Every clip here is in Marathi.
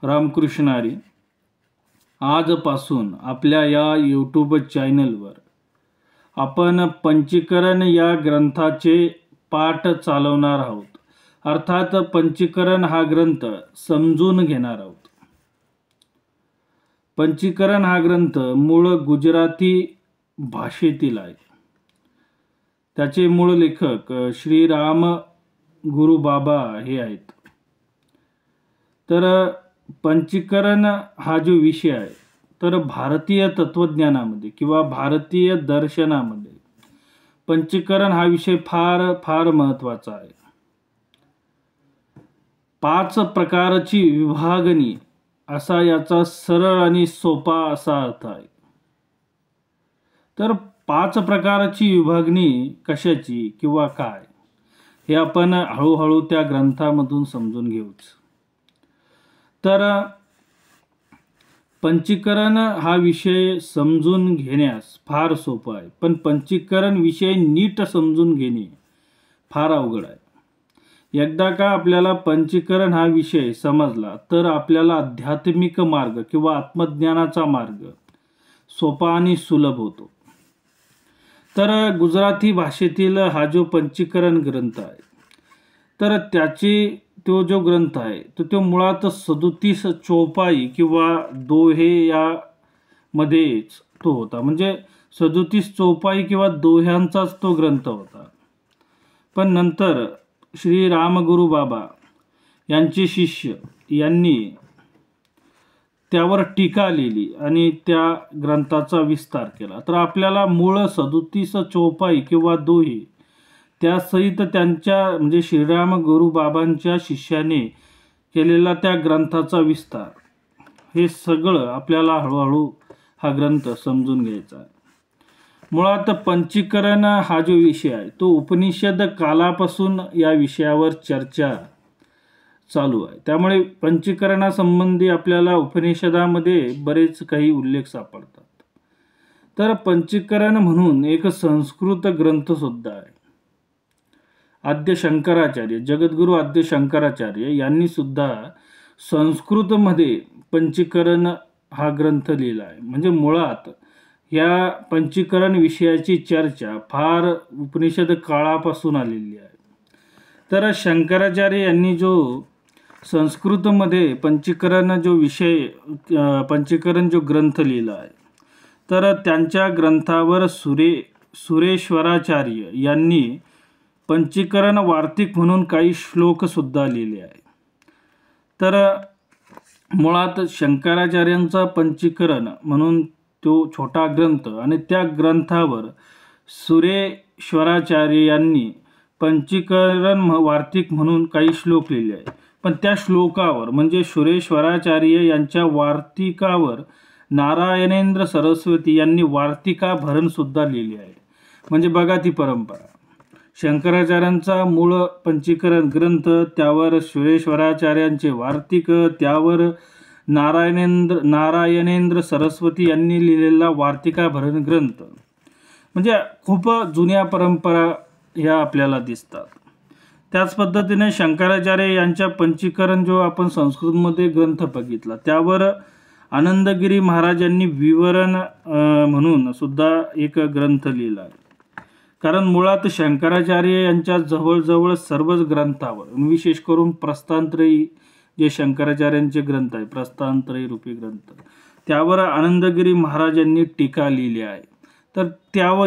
रामकृष्ण हरी. आजपासून आपल्या या यूट्यूब चॅनलवर आपण पंचीकरण या ग्रंथाचे पाठ चालवणार आहोत. अर्थात पंचीकरण हा ग्रंथ समजून घेणार आहोत. पंचीकरण हा ग्रंथ मूळ गुजराती भाषेतील आहे. त्याचे मूळ लेखक श्री राम गुरु बाबा हे आहेत. तर पंचीकरण हा जो विषय आहे तर भारतीय तत्वज्ञानामध्ये किंवा भारतीय दर्शनामध्ये पंचीकरण हा विषय फार फार महत्त्वाचा आहे. 5 प्रकारची विभागणी असा याचा सरळ आणि सोपा असा अर्थ आहे. तर 5 प्रकारची विभागणी कशाची किंवा काय हे आपण हळूहळू त्या ग्रंथामधून समजून घेऊच. तर पंचीकरण हा विषय समजून घेण्यास फार सोपा आहे, पण पंचीकरण विषय नीट समजून घेणे फार अवघड आहे. एकदा का आपल्याला पंचीकरण हा विषय समजला तर आपल्याला आध्यात्मिक मार्ग किंवा आत्मज्ञानाचा मार्ग सोपा आणि सुलभ होतो. तर गुजराती भाषेतील हा जो पंचीकरण ग्रंथ आहे तर तो जो ग्रंथ आहे तर तो मुळात 37 चौपाई किंवा दोहे या मध्येच तो होता. म्हणजे 37 चौपाई किंवा दोह्यांचाच तो ग्रंथ होता. पण नंतर श्री रामगुरु बाबा यांचे शिष्य यांनी त्यावर टीका लिहिली आणि त्या ग्रंथाचा विस्तार केला. तर आपल्याला मूळ 37 चौपाई किंवा दोहे त्यासहित त्यांच्या म्हणजे श्रीराम गुरु बाबांच्या शिष्याने केलेला त्या ग्रंथाचा विस्तार हे सगळं आपल्याला हळूहळू हा ग्रंथ समजून घ्यायचा आहे. मुळात पंचीकरण हा जो विषय आहे तो उपनिषद कालापासून या विषयावर चर्चा चालू आहे. त्यामुळे पंचीकरणासंबंधी आपल्याला उपनिषदामध्ये बरेच काही उल्लेख सापडतात. तर पंचीकरण म्हणून एक संस्कृत ग्रंथ सुद्धा आहे. आद्य शंकराचार्य जगद्गुरु आद्य शंकराचार्य यांनी सुद्धा संस्कृतमध्ये पंचीकरण हा ग्रंथ लिहिला आहे. म्हणजे मुळात या पंचीकरण विषयाची चर्चा फार उपनिषद काळापासून आलेली आहे. तर शंकराचार्य यांनी जो संस्कृतमध्ये पंचीकरण जो ग्रंथ लिहिला आहे तर त्यांच्या ग्रंथावर सुरेश्वराचार्य यांनी पंचीकरण वार्तिक म्हणून काही श्लोक सुद्धा लिहिले आहे. तर मुळात शंकराचार्यांचा पंचीकरण म्हणून तो छोटा ग्रंथ आणि त्या ग्रंथावर सुरेश्वराचार्य यांनी पंचीकरण वार्तिक म्हणून काही श्लोक लिहिले आहे. पण त्या श्लोकावर म्हणजे सुरेश्वराचार्य यांच्या वार्तिकावर नारायणेंद्र सरस्वती यांनी वार्तिका भरण सुद्धा लिहिली आहे. म्हणजे बघा ती परंपरा. शंकराचार्यांचा मूळ पंचीकरण ग्रंथ, त्यावर सुरेश्वराचार्यांचे वार्तिक, त्यावर नारायणेंद्र सरस्वती यांनी लिहिलेला वार्तिका भरण ग्रंथ. म्हणजे खूप जुन्या परंपरा ह्या आपल्याला दिसतात. त्याच पद्धतीने शंकराचार्य यांच्या पंचीकरण जो आपण संस्कृतमध्ये ग्रंथ बघितला त्यावर आनंदगिरी महाराजांनी विवरण म्हणून सुद्धा एक ग्रंथ लिहिला आहे. कारण मुळात शंकराचार्य यांच्या जवळजवळ सर्वच ग्रंथावर, विशेष करून प्रस्थानत्रयी जे शंकराचार्यांचे ग्रंथ आहे प्रस्थानत्रयी रूपी ग्रंथ, त्यावर आनंदगिरी महाराजांनी टीका लिहिली आहे. तर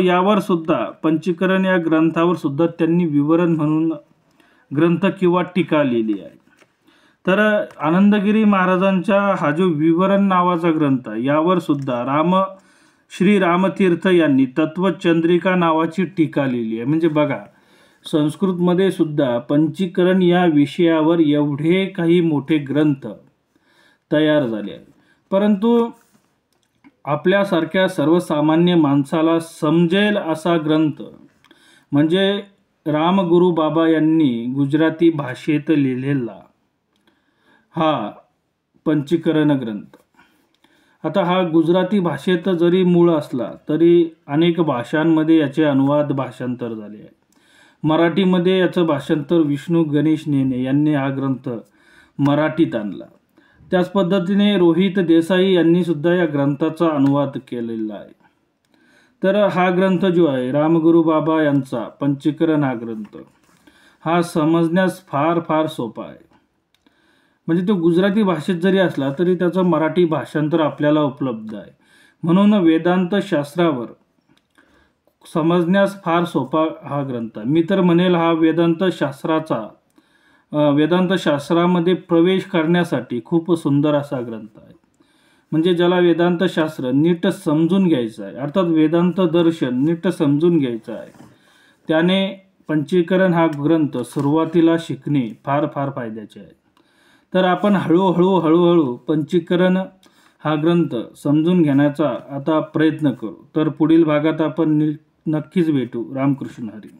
यावर सुद्धा पंचीकरण या ग्रंथावर सुद्धा त्यांनी विवरण म्हणून ग्रंथ किंवा टीका लिहिली आहे. तर आनंदगिरी महाराजांचा हा जो विवरण नावाचा ग्रंथ आहे यावर सुद्धा श्री रामतीर्थ यांनी तत्वचंद्रिका नावाची टीका लिहिली आहे. म्हणजे बघा, संस्कृतमध्ये सुद्धा पंचीकरण या विषयावर एवढे काही मोठे ग्रंथ तयार झाले आहेत. परंतु आपल्यासारख्या सर्वसामान्य माणसाला समजेल असा ग्रंथ म्हणजे रामगुरु बाबा यांनी गुजराती भाषेत लिहिलेला हा पंचीकरण ग्रंथ. आता हा गुजराती भाषेत जरी मूळ असला तरी अनेक भाषांमध्ये याचे अनुवाद भाषांतर झाले आहे. मराठीमध्ये याचं भाषांतर विष्णू गणेश नेने यांनी हा ग्रंथ मराठीत आणला. त्याच पद्धतीने रोहित देसाई यांनी सुद्धा या ग्रंथाचा अनुवाद केलेला आहे. तर हा ग्रंथ जो आहे रामगुरू बाबा यांचा पंचीकरण हा ग्रंथ हा समजण्यास फार फार सोपा आहे. म्हणजे तो गुजराती भाषेत जरी असला तरी त्याचं मराठी भाषांतर आपल्याला उपलब्ध आहे. म्हणून वेदांत शास्त्रावर समजण्यास फार सोपा हा ग्रंथ आहे. मी तर म्हणेल हा वेदांत शास्त्रामध्ये प्रवेश करण्यासाठी खूप सुंदर असा ग्रंथ आहे. म्हणजे ज्याला वेदांत शास्त्र नीट समजून घ्यायचं आहे, अर्थात वेदांत दर्शन नीट समजून घ्यायचं आहे, त्याने पंचीकरण हा ग्रंथ सुरुवातीला शिकणे फार फार फायद्याचे आहे. तर आपण हळूहळू पंचीकरण हा ग्रंथ समजून घेण्याचा आता प्रयत्न करू. तर पुढील भागात आपण नक्कीच भेटू. रामकृष्ण हरी.